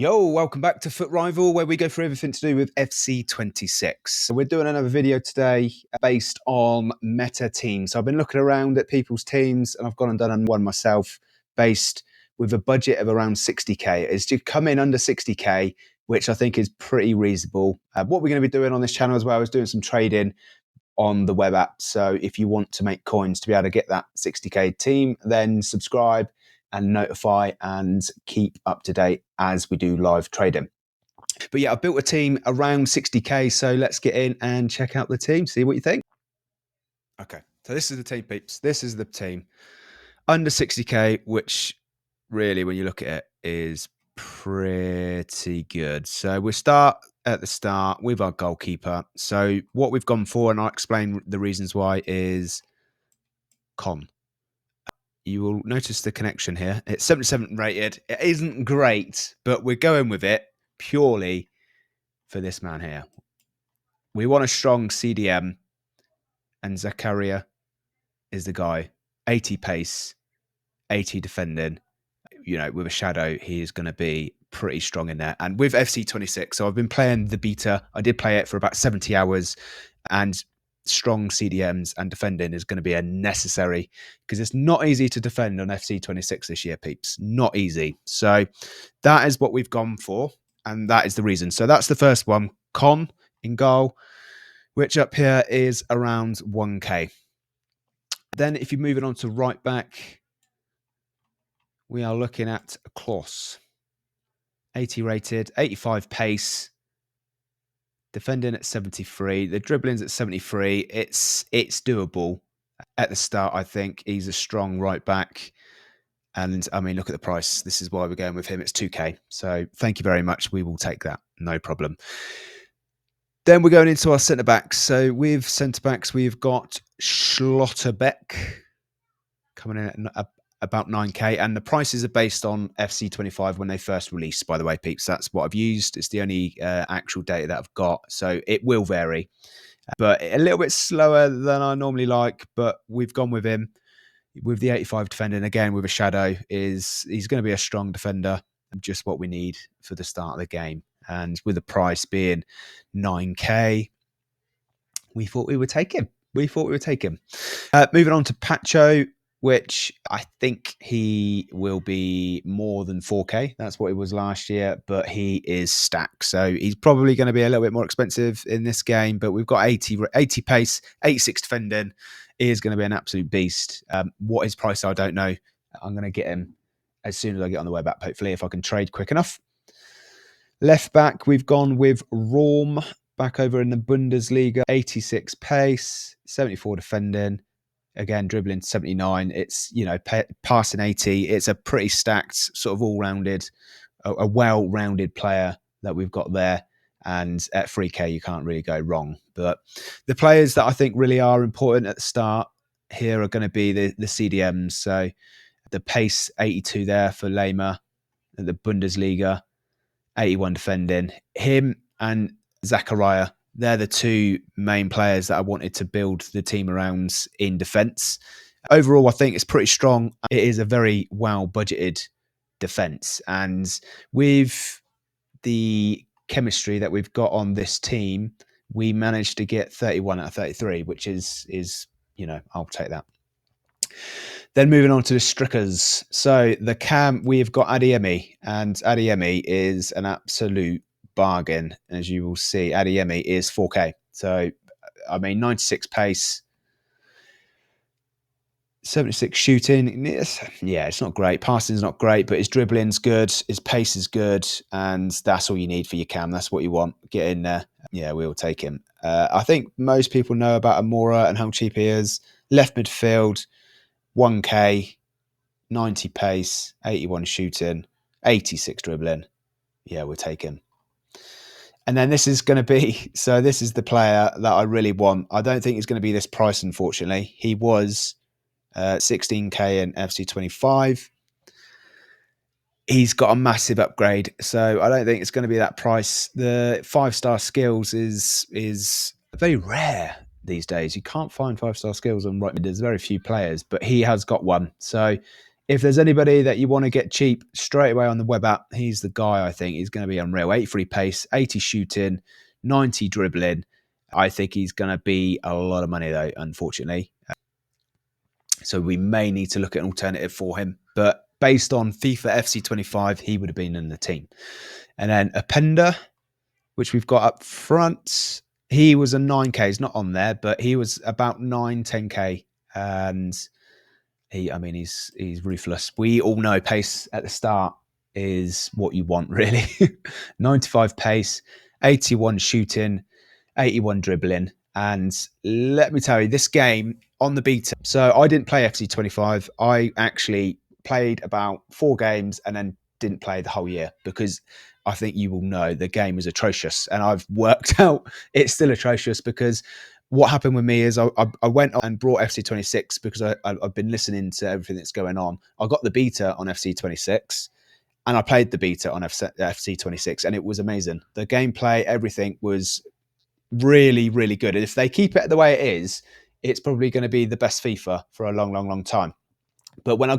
Yo, welcome back to FUT Rival, where we go through everything to do with FC26. So we're doing another video today based on meta teams. So I've been looking around at people's teams and I've gone and done one myself based with a budget of around 60k. It's to come in under 60k, which I think is pretty reasonable. What we're going to be doing on this channel as well is doing some trading on the web app. So if you want to make coins to be able to get that 60k team, then subscribe and notify and keep up to date as we do live trading. But yeah, I've built a team around 60k, so let's get in and check out the team, see what you think. Okay, so this is the team, peeps. This is the team under 60k, which really, when you look at it, is pretty good. So we'll start at the start with our goalkeeper. So what we've gone for, and I'll explain the reasons why, is Köhn. You will notice the connection here. It's 77 rated. It isn't great, but we're going with it purely for this man here. We want a strong CDM, and Zakaria is the guy. 80 pace, 80 defending. You know, with a shadow, he is going to be pretty strong in there. And with FC26, so I've been playing the beta. I did play it for about 70 hours, and strong CDMs and defending is going to be a necessary, because it's not easy to defend on FC26 this year, peeps. Not easy. So that is what we've gone for, and that is the reason. So that's the first one, Köhn in goal, which up here is around 1k. Then if you're moving on to right back, we are looking at a Klose. 80 rated, 85 pace, defending at 73, the dribbling's at 73. It's doable at the start. I think he's a strong right back, and I mean, look at the price. This is why we're going with him. It's 2k. So thank you very much. We will take that, no problem. Then we're going into our centre backs. So with centre backs, we've got Schlotterbeck coming in at about 9k, and the prices are based on FC25 when they first released, by the way, peeps. That's what I've used. It's the only actual data that I've got, so it will vary, but a little bit slower than I normally like. But we've gone with him with the 85 defending again with a shadow. He's going to be a strong defender, just what we need for the start of the game. And with the price being 9k, we thought we would take him. Moving on to Pacho, which I think he will be more than 4k. That's what he was last year, but he is stacked. So he's probably going to be a little bit more expensive in this game, but we've got 80 pace, 86 defending. He is going to be an absolute beast. What his price, I don't know. I'm going to get him as soon as I get on the web app, hopefully, if I can trade quick enough. Left back, we've gone with Raum, back over in the Bundesliga. 86 pace, 74 defending. Again, dribbling 79. It's, you know, passing 80. It's a pretty stacked, sort of all-rounded, a well-rounded player that we've got there. And at 3k, you can't really go wrong. But the players that I think really are important at the start here are going to be the CDMs. So the pace 82 there for Laimer, the Bundesliga, 81 defending. Him and Zakaria, they're the two main players that I wanted to build the team around in defence. Overall, I think it's pretty strong. It is a very well-budgeted defence. And with the chemistry that we've got on this team, we managed to get 31 out of 33, which is you know, I'll take that. Then moving on to the Strickers. So the cam, we've got Adeyemi, and Adeyemi is an absolute bargain. As you will see, Adeyemi is 4k. So, I mean, 96 pace, 76 shooting. Yeah, it's not great. Passing's not great, but his dribbling's good. His pace is good, and that's all you need for your cam. That's what you want. Get in there. Yeah, we'll take him. I think most people know about Amoura and how cheap he is. Left midfield, 1k, 90 pace, 81 shooting, 86 dribbling. Yeah, we'll take him. And then this is going to be, so this is the player that I really want. I don't think he's going to be this price, unfortunately. He was 16k in FC25. He's got a massive upgrade, so I don't think it's going to be that price. The 5-star skills is very rare these days. You can't find 5-star skills on right mid. There's very few players, but he has got one. So if there's anybody that you want to get cheap straight away on the web app, he's the guy. I think he's going to be unreal. 83 pace, 80 shooting, 90 dribbling. I think he's going to be a lot of money though, unfortunately. So we may need to look at an alternative for him. But based on FIFA FC25, he would have been in the team. And then Openda, which we've got up front, he was a 9K. He's not on there, but he was about 9, 10K. And he's ruthless. We all know pace at the start is what you want, really. 95 pace, 81 shooting, 81 dribbling. And let me tell you, this game on the beta. So I didn't play FC25. I actually played about 4 games and then didn't play the whole year because I think you will know the game is atrocious. And I've worked out it's still atrocious because what happened with me is I went and brought FC26 because I've been listening to everything that's going on. I got the beta on FC26 and I played the beta on FC26 and it was amazing. The gameplay, everything was really, really good. And if they keep it the way it is, it's probably going to be the best FIFA for a long, long, long time. But when I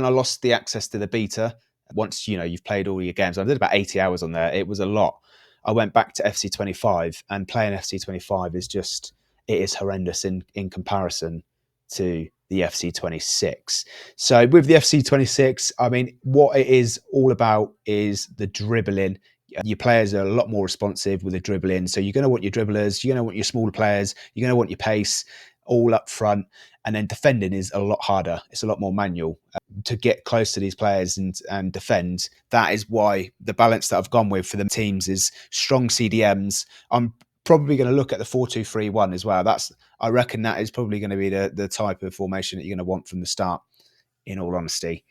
lost the access to the beta, once you've played all your games, I did about 80 hours on there. It was a lot. I went back to FC25 and playing FC25 is horrendous in comparison to the FC26. So with the FC26, I mean, what it is all about is the dribbling. Your players are a lot more responsive with the dribbling. So you're going to want your dribblers, you're going to want your smaller players, you're going to want your pace all up front. And then defending is a lot harder. It's a lot more manual to get close to these players and defend. That is why the balance that I've gone with for the teams is strong CDMs. I'm probably going to look at the 4-2-3-1 as well. I reckon that is probably going to be the type of formation that you're going to want from the start, in all honesty.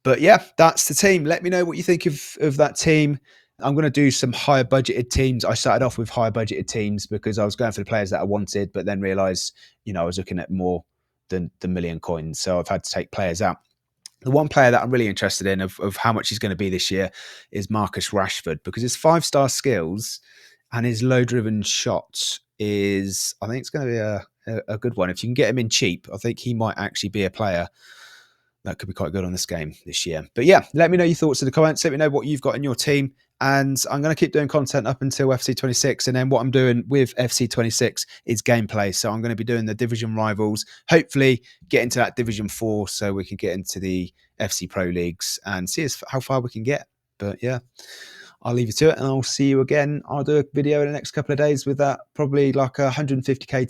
But yeah, that's the team. Let me know what you think of that team. I'm going to do some higher budgeted teams. I started off with higher budgeted teams because I was going for the players that I wanted, but then realized, I was looking at more than the million coins. So I've had to take players out. The one player that I'm really interested in of how much he's going to be this year is Marcus Rashford, because his 5-star skills and his low driven shots I think it's going to be a good one. If you can get him in cheap, I think he might actually be a player that could be quite good on this game this year. But yeah, let me know your thoughts in the comments. Let me know what you've got in your team. And I'm going to keep doing content up until FC26. And then what I'm doing with FC26 is gameplay. So I'm going to be doing the division rivals, hopefully get into that division 4 so we can get into the FC Pro Leagues and see how far we can get. But yeah, I'll leave you to it and I'll see you again. I'll do a video in the next couple of days with that, probably like 150k